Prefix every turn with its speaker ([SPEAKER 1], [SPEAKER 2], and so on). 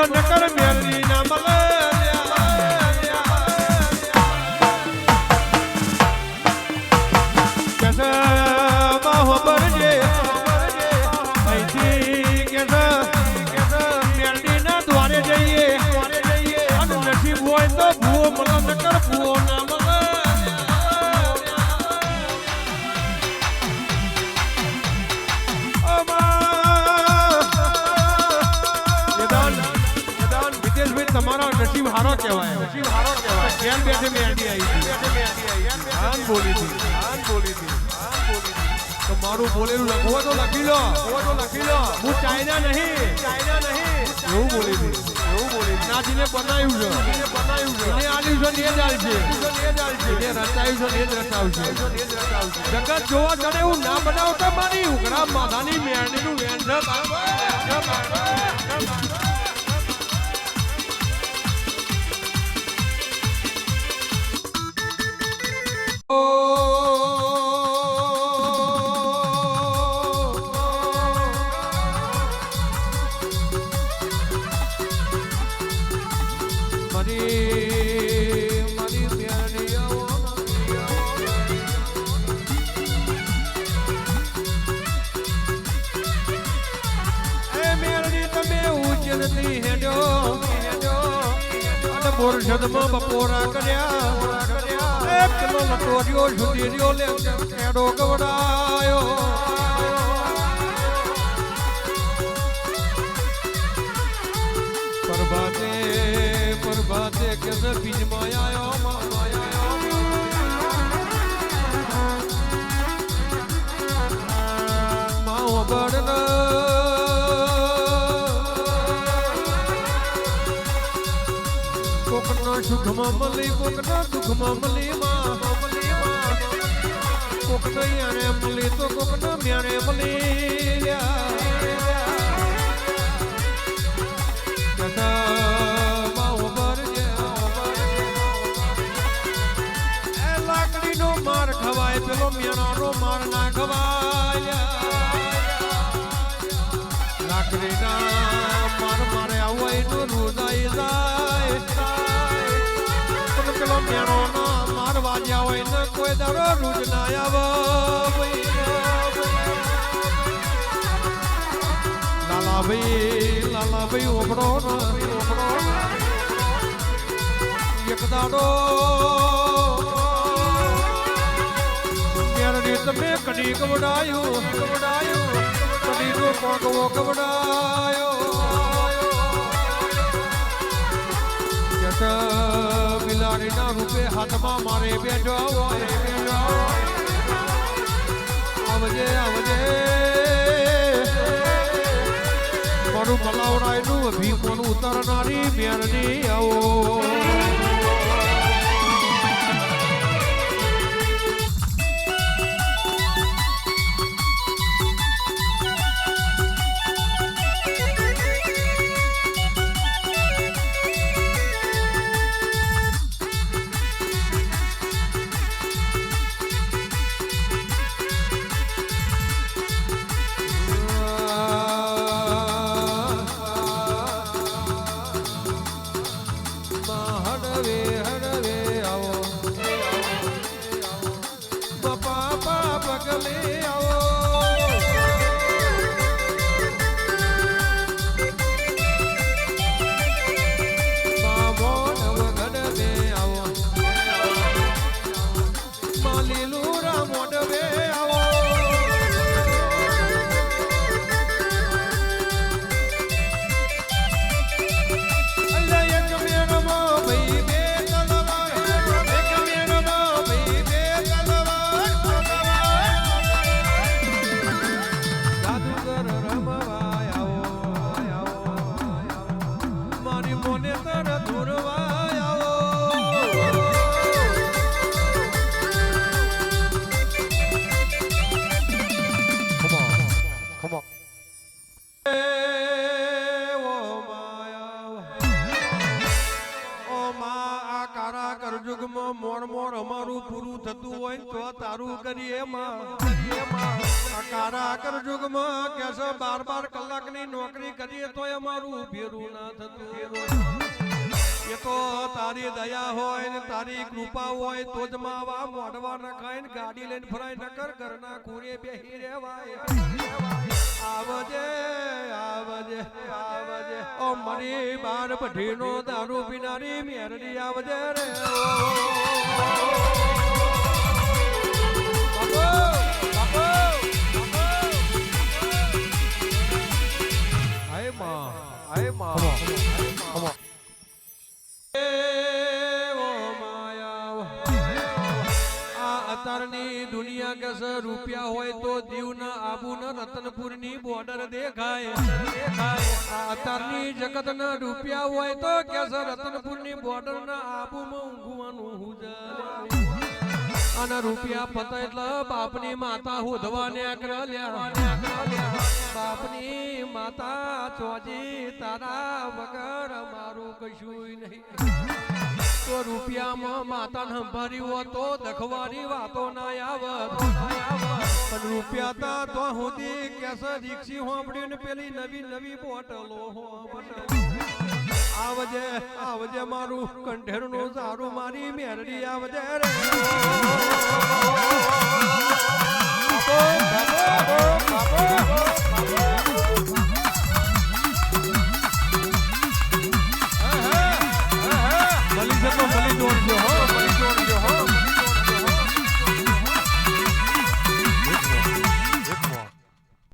[SPEAKER 1] મળે નકર મેલડી ના મળે મેલડી ના દ્વારે જઈએ અને નસીબ હોય તો ભૂવો મળે નકર ભૂવો ના મળે તમારો નસીબ હારો કહેવાય ઘેર બેઠે મેલડી આવી બોલી હતી તો મારું બોલેલું લખવો તો લખી લો હું ચાઇના નહીં એવું બોલી હતી નાથીને બનાવ્યું છે એને આલ્યું છે ને જ આલશે એને રચાયું છે ને જ રચાવશે જગત જોવા ચડે એવું ના બનાવતા મારી ઉઘરા માથાની મેળડીનું વેન છે બોરસદમાં બપોરા કર્યા એક કિલો લટોરિયો સુધીરિયો લે કેડો ગવડાયો પ્રભાતે કે બીજમાં આયો માવો બળના સુખમાં મળી કોકના દુઃખમાં મળી કોકના યાને મળી તો કોકના મ્યાને મળી લાકડીનો માર ખવાય પેલો મ્યાનો માર ના ખવાય લાકડીના માર મારે આવાય તો રોજાઈ જાય પેલો મેણો ના મારવા જ્યાં હોય ને કોઈ દાડો રૂજ ના આવે લાલાભાઈ ઓબડો એક દાડો મેરડી તમે કડી કવડાયું કડીનો કોકવો કવડાયો બિલાડીના રૂપે હાથમાં મારે બેઠો આવજે મારું મલાવડાયનું ભીમોનું ઉતરનારી મેરડી આવો અમારું પૂરું થતું હોય ને તો તારું કરીએ માં આ કારા કર યુગમાં કેસો 12 કલાકની નોકરી કરીએ તો અમારું ભેરું ના થતું એ તો તારી દયા હોય ને તારી કૃપા હોય તો જ માવા મોઢવા નખાય ને ગાડી લઈને ફરાય નકર ઘરના કુરે બેહી રહેવાય આવજે આવજે આવજે ઓ મરી બાર પઢીનો દારૂ પીનારી મેરડી આવજે રે આય માં અત્યારની દુનિયા કેસે રૂપિયા હોય તો દીવના આબુના રતનપુરની બોર્ડર દેખાય અત્યારની જગતના રૂપિયા હોય તો કેસે રતનપુરની બોર્ડરના આબુમાં ઊંઘવાનું અને રૂપિયા પતા એટલે બાપની માતા હોધવા નેકળ્યા બાપની માતા ચોજી તારા વગર મારું કશું નહીં તો રૂપિયામાં માતાને સંભાળી હો તો દખવાની વાતો ના આવત પણ રૂપિયા તા તો સુધી કેસે દીક્ષી હોંભળીને પેલી નવી નવી બોટલો આવજે આવજે મારું કંઠેરનું સારું મારી મેરડી આવજે રે